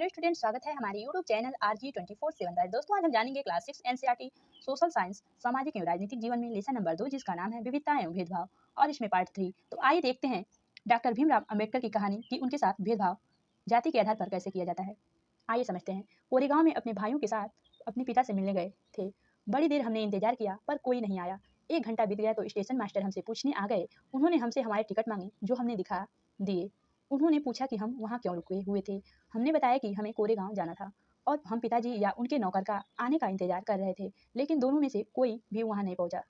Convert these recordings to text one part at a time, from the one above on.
Hello student, स्वागत है हमारे यूट्यूब चैनल RG24/7 पर। दोस्तों, आज हम जानेंगे क्लास 6 एनसीईआरटी सोशल साइंस सामाजिक एवं राजनीतिक जीवन में लेसन नंबर 2, जिसका नाम है विविधता एवं भेदभाव, और इसमें पार्ट 3। तो आइए देखते हैं डॉक्टर भीमराव अंबेडकर की कहानी कि उनके साथ भेदभाव जाति के आधार पर कैसे किया जाता है। आइए समझते हैं। कोरेगांव में अपने भाइयों के साथ अपने पिता से मिलने गए थे। बड़ी देर हमने इंतजार किया पर कोई नहीं आया। 1 घंटा बीत गया तो स्टेशन मास्टर हमसे पूछने आ गए। उन्होंने हमसे हमारे टिकट मांगे, जो हमने दिखा दिए। उन्होंने पूछा कि हम वहाँ क्यों रुके हुए थे। हमने बताया कि हमें कोरेगांव जाना था और हम पिताजी या उनके नौकर का आने का इंतजार कर रहे थे, लेकिन दोनों में से कोई भी वहाँ नहीं पहुँचा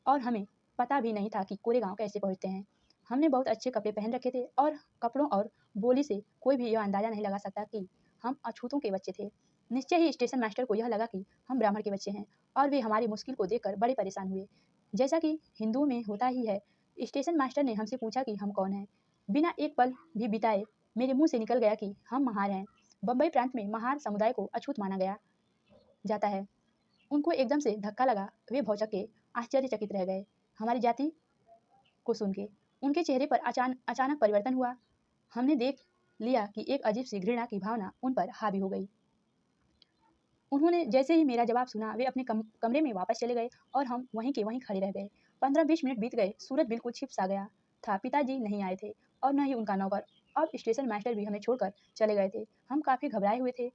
और हमें पता भी नहीं था कि कोरेगांव कैसे पहुँचते हैं। हमने बहुत अच्छे कपड़े पहन रखे थे और कपड़ों और बोली से कोई भी यह अंदाजा नहीं लगा सकता कि हम अछूतों के बच्चे थे। निश्चय ही स्टेशन मास्टर को यह लगा कि हम ब्राह्मण के बच्चे हैं और वे हमारी मुश्किल को देखकर बड़े परेशान हुए। जैसा कि हिंदुओं में होता ही है, स्टेशन मास्टर ने हमसे पूछा कि हम कौन हैं। बिना एक पल भी बिताए मेरे मुंह से निकल गया कि हम महार हैं। बम्बई प्रांत में महार समुदाय को अछूत माना गया जाता है। उनको एकदम से धक्का लगा। वे भौचक के आश्चर्यचकित रह गए हमारी जाति को सुन के। उनके चेहरे पर अचानक परिवर्तन हुआ। हमने देख लिया कि एक अजीब सी घृणा की भावना उन पर हावी हो गई। उन्होंने जैसे ही मेरा जवाब सुना, वे अपने कमरे में वापस चले गए और हम वहीं के वहीं खड़े रह गए। 15-20 मिनट बीत गए। सूरज बिल्कुल छिप सा गया था। पिताजी नहीं आए थे और न ही उनका नौकर। अब स्टेशन मास्टर भी हमें छोड़कर चले गए थे। हम काफ़ी घबराए हुए थे।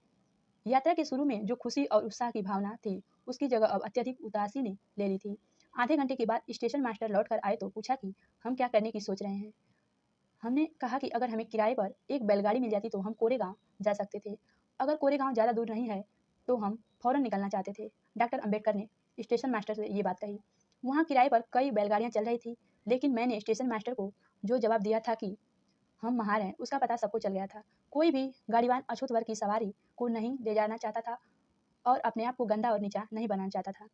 यात्रा के शुरू में जो खुशी और उत्साह की भावना थी, उसकी जगह अब अत्यधिक उदासी ने ले ली थी। आधे घंटे के बाद स्टेशन मास्टर लौट कर आए तो पूछा कि हम क्या करने की सोच रहे हैं। हमने कहा कि अगर हमें किराए पर एक बैलगाड़ी मिल जाती तो हम कोरेगांव जा सकते थे। अगर कोरेगांव ज़्यादा दूर नहीं है तो हम फ़ौरन निकलना चाहते थे। डॉक्टर अंबेडकर ने स्टेशन मास्टर से ये बात कही। वहाँ किराए पर कई बैलगाड़ियाँ चल रही थी, लेकिन मैंने स्टेशन मास्टर को जो जवाब दिया था कि हम महार हैं, उसका पता सबको चल गया था। कोई भी गाड़ीवान अछूत वर्ग की सवारी को नहीं ले जाना चाहता था और अपने आप को गंदा और नीचा नहीं बनाना चाहता था।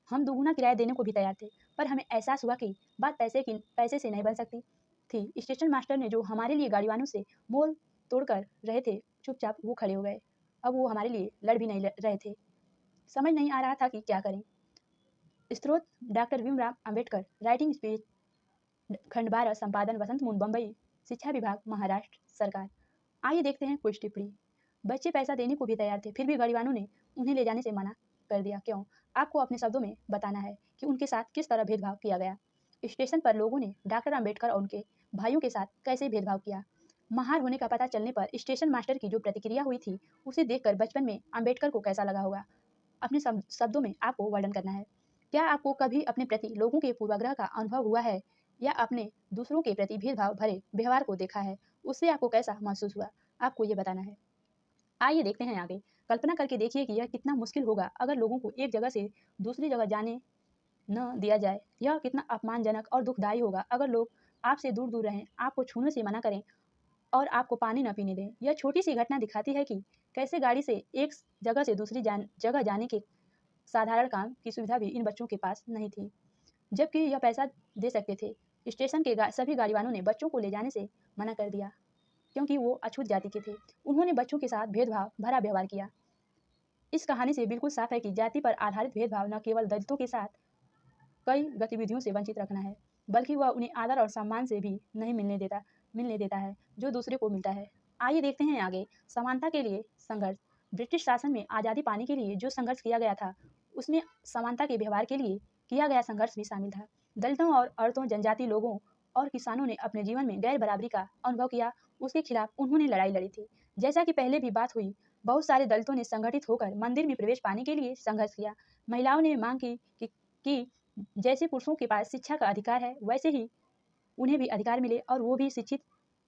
हम दुगुना किराया देने को भी तैयार थे, पर हमें एहसास हुआ कि बात पैसे से नहीं बन सकती थी। स्टेशन मास्टर ने जो हमारे लिए गाड़ीवानों से मोल तोड़ कर रहे थे, चुपचाप वो खड़े हो गए। अब वो हमारे लिए लड़ भी नहीं रहे थे। समझ नहीं आ रहा था कि क्या करें। स्रोत doctor Bhimrao Ambedkar, writing speech, खंड 12, संपादन वसंत मून, बम्बई, शिक्षा विभाग, महाराष्ट्र सरकार। आइए देखते हैं कुछ टिप्पणी। बच्चे पैसा देने को भी तैयार थे, फिर भी गाड़ीवानों ने उन्हें ले जाने से मना कर दिया। क्यों? आपको अपने शब्दों में बताना है कि उनके साथ किस तरह भेदभाव किया गया। स्टेशन पर लोगों ने डॉक्टर अंबेडकर और उनके भाइयों के साथ कैसे भेदभाव किया। महार होने का पता चलने पर स्टेशन मास्टर की जो प्रतिक्रिया हुई थी, उसे देखकर बचपन में अंबेडकर को कैसा लगा होगा। अपने शब्दों में आपको वर्णन करना है। क्या आपको कभी अपने प्रति लोगों के पूर्वाग्रह का अनुभव हुआ है या अपने दूसरों के प्रति भेदभाव भरे व्यवहार को देखा है? उससे आपको कैसा महसूस हुआ? आपको ये बताना है। आइए देखते हैं आगे। कल्पना करके देखिए कि यह कितना मुश्किल होगा अगर लोगों को एक जगह से दूसरी जगह जाने न दिया जाए। यह कितना अपमानजनक और दुखदायी होगा अगर लोग आपसे दूर दूर रहें, आपको छूने से मना करें और आपको पानी न पीने दें। यह छोटी सी घटना दिखाती है कि कैसे गाड़ी से एक जगह से दूसरी जगह जाने के साधारण काम की सुविधा भी इन बच्चों के पास नहीं थी, जबकि यह पैसा दे सकते थे। स्टेशन के सभी गाड़ीवानों ने बच्चों को ले जाने से मना कर दिया क्योंकि वो अछूत जाति के थे। उन्होंने बच्चों के साथ भेदभाव भरा व्यवहार किया। इस कहानी से बिल्कुल साफ है कि जाति पर आधारित भेदभाव न केवल दलितों के साथ कई गतिविधियों से वंचित रखना है, बल्कि वह उन्हें आदर और सम्मान से भी नहीं मिलने देता है जो दूसरे को मिलता है। आइए देखते हैं आगे। समानता के लिए संघर्ष। ब्रिटिश शासन में आज़ादी पाने के लिए जो संघर्ष किया गया था, उसमें समानता के व्यवहार के लिए किया गया संघर्ष भी शामिल था। दलितों और औरतों, जनजाति लोगों और किसानों ने अपने जीवन में गैर बराबरी का अनुभव किया। उसके खिलाफ उन्होंने लड़ाई लड़ी थी। जैसा कि पहले भी बात हुई, बहुत सारे दलितों ने संगठित होकर मंदिर में प्रवेश पाने के लिए संघर्ष किया। महिलाओं ने मांग की कि जैसे पुरुषों के पास शिक्षा का अधिकार है, वैसे ही उन्हें भी अधिकार मिले और वो भी शिक्षित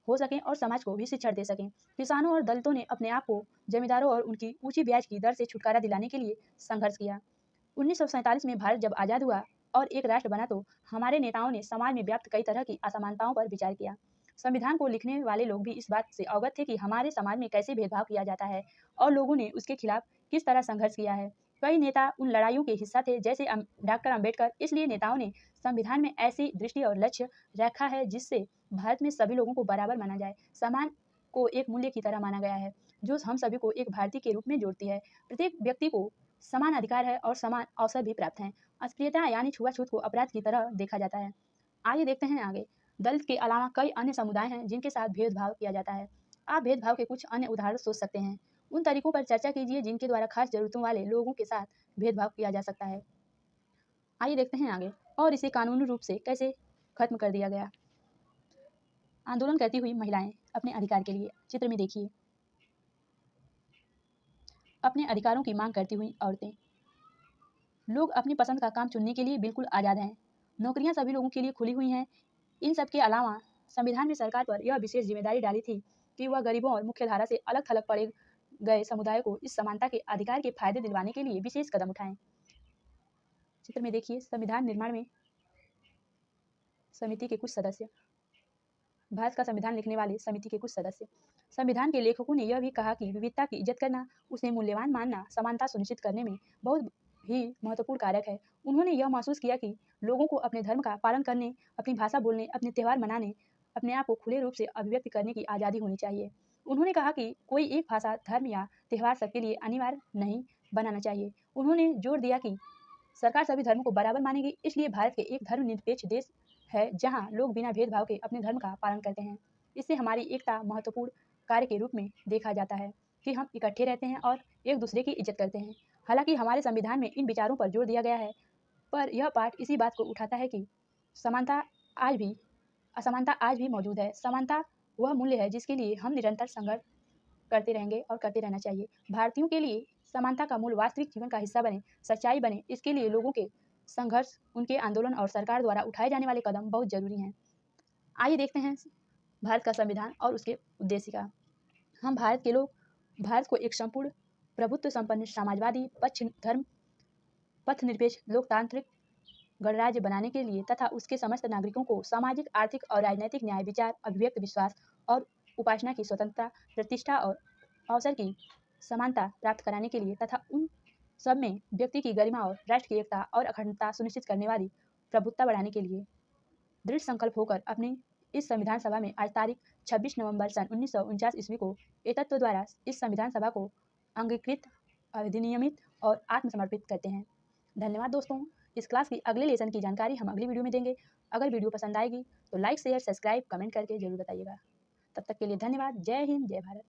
हो सकें और समाज को भी शिक्षण दे सकें। किसानों और दलितों ने अपने आप को जमींदारों और उनकी ऊंची ब्याज की दर से छुटकारा दिलाने के लिए संघर्ष किया। 1947 में भारत जब आज़ाद हुआ और एक राष्ट्र बना तो हमारे नेताओं ने समाज में व्याप्त कई तरह की असमानताओं पर विचार किया। संविधान को लिखने वाले लोग भी इस बात से अवगत थे कि हमारे समाज में कैसे भेदभाव किया जाता है और लोगों ने उसके खिलाफ किस तरह संघर्ष किया है। कई नेता उन लड़ाइयों के हिस्सा थे, जैसे डॉक्टर अंबेडकर। इसलिए नेताओं ने संविधान में ऐसी दृष्टि और लक्ष्य रखा है जिससे भारत में सभी लोगों को बराबर माना जाए। समान को एक मूल्य की तरह माना गया है जो हम सभी को एक भारतीय के रूप में जोड़ती है। प्रत्येक व्यक्ति को समान अधिकार है और समान अवसर भी प्राप्त हैं। अस्पृश्यता यानी छुआछूत को अपराध की तरह देखा जाता है। आइए देखते हैं आगे। दलित के अलावा कई अन्य समुदाय हैं जिनके साथ भेदभाव किया जाता है। आप भेदभाव के कुछ अन्य उदाहरण सोच सकते हैं। उन तरीकों पर चर्चा कीजिए जिनके द्वारा खास जरूरतों वाले लोगों के साथ भेदभाव किया जा सकता है। आइए देखते हैं आगे, और इसे कानूनी रूप से कैसे खत्म कर दिया गया। आंदोलन करती हुई महिलाएं अपने अधिकार के लिए। चित्र में देखिए, अपने अधिकारों की मांग करती हुई औरतें। लोग अपनी पसंद का काम चुनने के लिए बिल्कुल आज़ाद हैं। नौकरियां सभी लोगों के लिए खुली हुई हैं। इन सब के अलावा संविधान में सरकार पर यह विशेष जिम्मेदारी डाली थी कि वह गरीबों और मुख्य धारा से अलग थलग पड़े गए समुदाय को इस समानता के अधिकार के फायदे दिलवाने के लिए विशेष कदम उठाएं। चित्र में देखिए, संविधान निर्माण में समिति के कुछ सदस्य। भारत का संविधान लिखने वाले समिति के कुछ सदस्य। संविधान के लेखकों ने यह भी कहा कि विविधता की इज्जत करना, उसे मूल्यवान मानना समानता सुनिश्चित करने में बहुत ही महत्वपूर्ण कारक है। उन्होंने यह महसूस किया कि लोगों को अपने धर्म का पालन करने, अपनी भाषा बोलने, अपने त्यौहार मनाने, अपने आप को खुले रूप से अभिव्यक्त करने की आज़ादी होनी चाहिए। उन्होंने कहा कि कोई एक भाषा, धर्म या त्यौहार सबके लिए अनिवार्य नहीं बनाना चाहिए। उन्होंने जोर दिया कि सरकार सभी धर्मों को बराबर मानेगी, इसलिए भारत के एक धर्मनिरपेक्ष देश है जहां लोग बिना भेदभाव के अपने धर्म का पालन करते हैं। इससे हमारी एकता महत्वपूर्ण कार्य के रूप में देखा जाता है कि हम इकट्ठे रहते हैं और एक दूसरे की इज्जत करते हैं। हालांकि हमारे संविधान में इन विचारों पर जोर दिया गया है, पर यह पाठ इसी बात को उठाता है कि समानता आज भी असमानता आज भी मौजूद है। समानता वह मूल्य है जिसके लिए हम निरंतर संघर्ष करते रहेंगे और करते रहना चाहिए। भारतीयों के लिए समानता का मूल वास्तविक जीवन का हिस्सा बने, सच्चाई बने, इसके लिए लोगों के संघर्ष, उनके आंदोलन और सरकार द्वारा उठाए जाने वाले कदम बहुत जरूरी हैं। आइए देखते हैं भारत का संविधान और उसके उद्देश्य का। हम भारत के लोग भारत को एक संपूर्ण प्रभुत्व संपन्न समाजवादी पथ निरपेक्ष लोकतांत्रिक गणराज्य बनाने के लिए तथा उसके समस्त नागरिकों को सामाजिक, आर्थिक और राजनैतिक न्याय, विचार, अभिव्यक्त विश्वास और उपासना की स्वतंत्रता, प्रतिष्ठा और अवसर की समानता प्राप्त कराने के लिए तथा उन सब में व्यक्ति की गरिमा और राष्ट्र की एकता और अखंडता सुनिश्चित करने वाली प्रभुत्ता बढ़ाने के लिए दृढ़ संकल्प होकर अपने इस संविधान सभा में आज तारीख 26 नवंबर सन 1949 ईस्वी को एकत्व द्वारा इस संविधान सभा को अंगीकृत, अधिनियमित और आत्मसमर्पित करते हैं। धन्यवाद दोस्तों। इस क्लास की अगले लेसन की जानकारी हम अगली वीडियो में देंगे। अगर वीडियो पसंद आएगी तो लाइक, शेयर, सब्सक्राइब, कमेंट करके जरूर बताइएगा। तब तक के लिए धन्यवाद। जय हिंद, जय भारत।